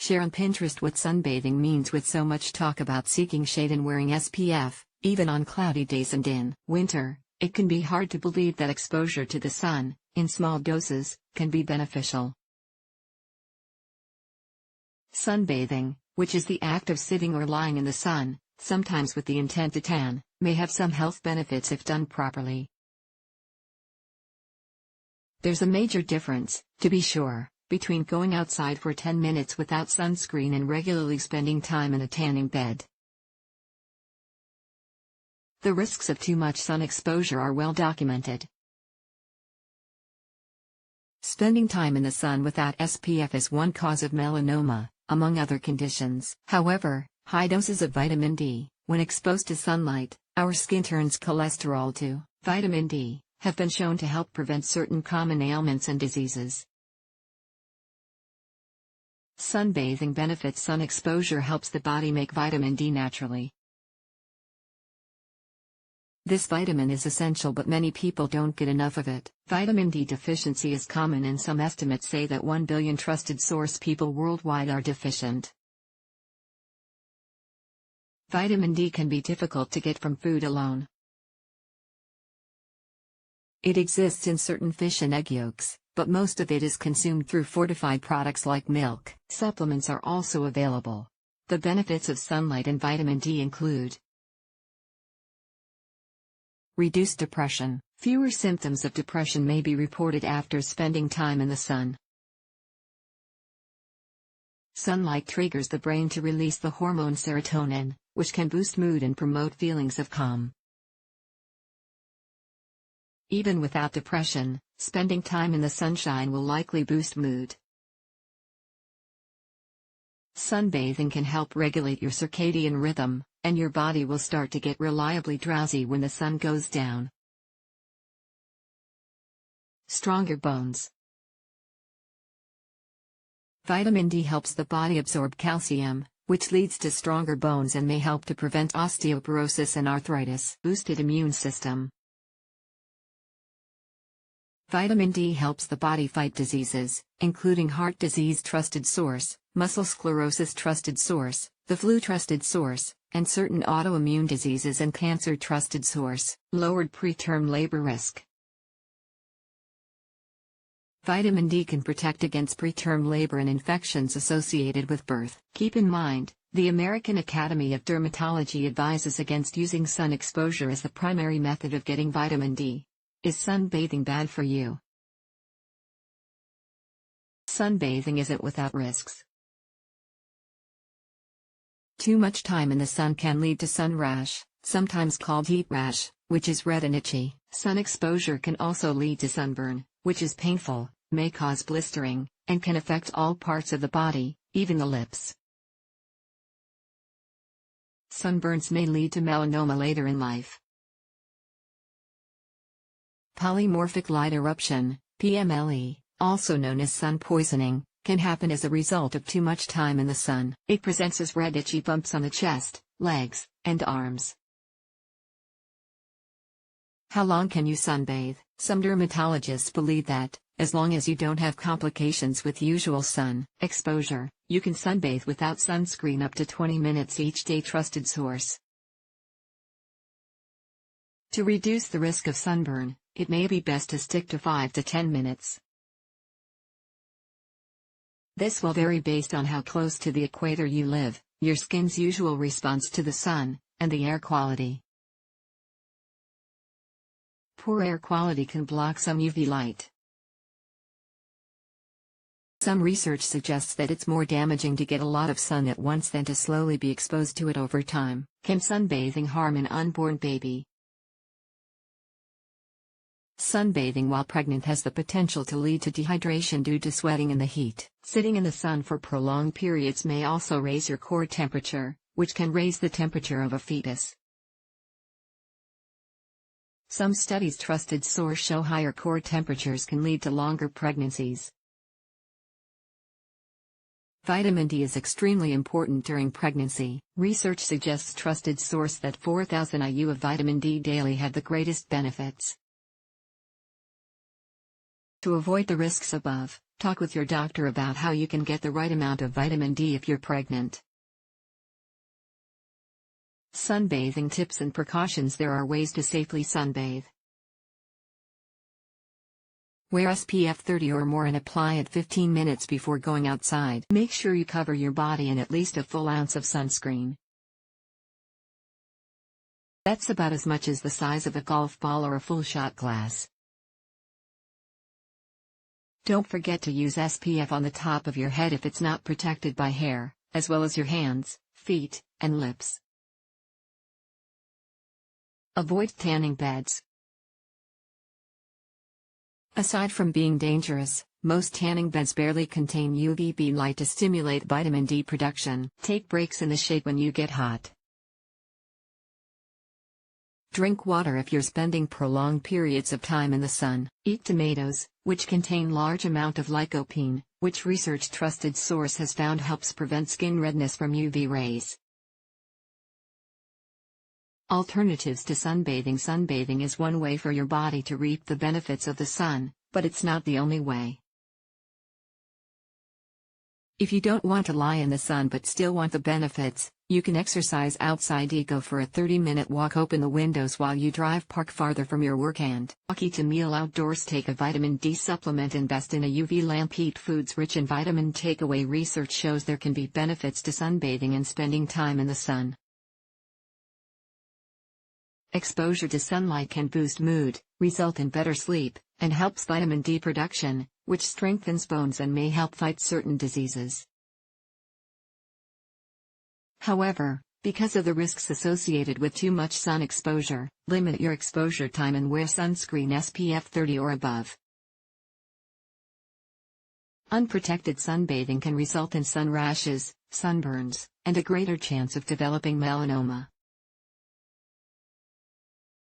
Share on Pinterest what sunbathing means with so much talk about seeking shade and wearing SPF, even on cloudy days and in winter. It can be hard to believe that exposure to the sun, in small doses, can be beneficial. Sunbathing, which is the act of sitting or lying in the sun, sometimes with the intent to tan, may have some health benefits if done properly. There's a major difference, to be sure, between going outside for 10 minutes without sunscreen and regularly spending time in a tanning bed. The risks of too much sun exposure are well documented. Spending time in the sun without SPF is one cause of melanoma, among other conditions. However, high doses of vitamin D, when exposed to sunlight, our skin turns cholesterol to vitamin D, have been shown to help prevent certain common ailments and diseases. Sunbathing benefits. Sun exposure helps the body make vitamin D naturally. This vitamin is essential, but many people don't get enough of it. Vitamin D deficiency is common, and some estimates say that 1 billion trusted source people worldwide are deficient. Vitamin D can be difficult to get from food alone. It exists in certain fish and egg yolks, but most of it is consumed through fortified products like milk. Supplements are also available. The benefits of sunlight and vitamin D include reduced depression. Fewer symptoms of depression may be reported after spending time in the sun. Sunlight triggers the brain to release the hormone serotonin, which can boost mood and promote feelings of calm. Even without depression, spending time in the sunshine will likely boost mood. Sunbathing can help regulate your circadian rhythm, and your body will start to get reliably drowsy when the sun goes down. Stronger bones. Vitamin D helps the body absorb calcium, which leads to stronger bones and may help to prevent osteoporosis and arthritis. Boosted immune system. Vitamin D helps the body fight diseases, including heart disease. Trusted source, muscle sclerosis. Trusted source, the flu. Trusted source, and certain autoimmune diseases and cancer. Trusted source, lowered preterm labor risk. Vitamin D can protect against preterm labor and infections associated with birth. Keep in mind, the American Academy of Dermatology advises against using sun exposure as the primary method of getting vitamin D. Is sunbathing bad for you? Sunbathing isn't without risks. Too much time in the sun can lead to sun rash, sometimes called heat rash, which is red and itchy. Sun exposure can also lead to sunburn, which is painful, may cause blistering, and can affect all parts of the body, even the lips. Sunburns may lead to melanoma later in life. Polymorphic light eruption, PMLE, also known as sun poisoning, can happen as a result of too much time in the sun. It presents as red itchy bumps on the chest, legs, and arms. How long can you sunbathe? Some dermatologists believe that, as long as you don't have complications with usual sun exposure, you can sunbathe without sunscreen up to 20 minutes each day. Trusted source. To reduce the risk of sunburn, it may be best to stick to 5 to 10 minutes. This will vary based on how close to the equator you live, your skin's usual response to the sun, and the air quality. Poor air quality can block some UV light. Some research suggests that it's more damaging to get a lot of sun at once than to slowly be exposed to it over time. Can sunbathing harm an unborn baby? Sunbathing while pregnant has the potential to lead to dehydration due to sweating in the heat. Sitting in the sun for prolonged periods may also raise your core temperature, which can raise the temperature of a fetus. Some studies. Trusted source show higher core temperatures can lead to longer pregnancies. Vitamin D is extremely important during pregnancy. Research suggests. Trusted source that 4,000 IU of vitamin D daily have the greatest benefits. To avoid the risks above, Talk with your doctor about how you can get the right amount of vitamin D if you're pregnant. Sunbathing tips and precautions. There are ways to safely sunbathe. Wear SPF 30 or more and apply it 15 minutes before going outside. Make sure you cover your body in at least a full ounce of sunscreen. That's about as much as the size of a golf ball or a full shot glass. Don't forget to use SPF on the top of your head if it's not protected by hair, as well as your hands, feet, and lips. Avoid tanning beds. Aside from being dangerous, most tanning beds barely contain UVB light to stimulate vitamin D production. Take breaks in the shade when you get hot. Drink water if you're spending prolonged periods of time in the sun. Eat tomatoes, which contain large amount of lycopene, which research trusted source has found helps prevent skin redness from UV rays. Alternatives to sunbathing. Sunbathing is one way for your body to reap the benefits of the sun, but it's not the only way. If you don't want to lie in the sun but still want the benefits, you can exercise outside. Go for a 30-minute walk. Open the windows while you drive. Park farther from your work and eat a meal outdoors. Take a vitamin D supplement. Invest in a UV lamp. Eat foods rich in vitamin. Takeaway. Research shows there can be benefits to sunbathing and spending time in the sun. Exposure to sunlight can boost mood, result in better sleep, and helps vitamin D production, which strengthens bones and may help fight certain diseases. However, because of the risks associated with too much sun exposure, limit your exposure time and wear sunscreen SPF 30 or above. Unprotected sunbathing can result in sun rashes, sunburns, and a greater chance of developing melanoma.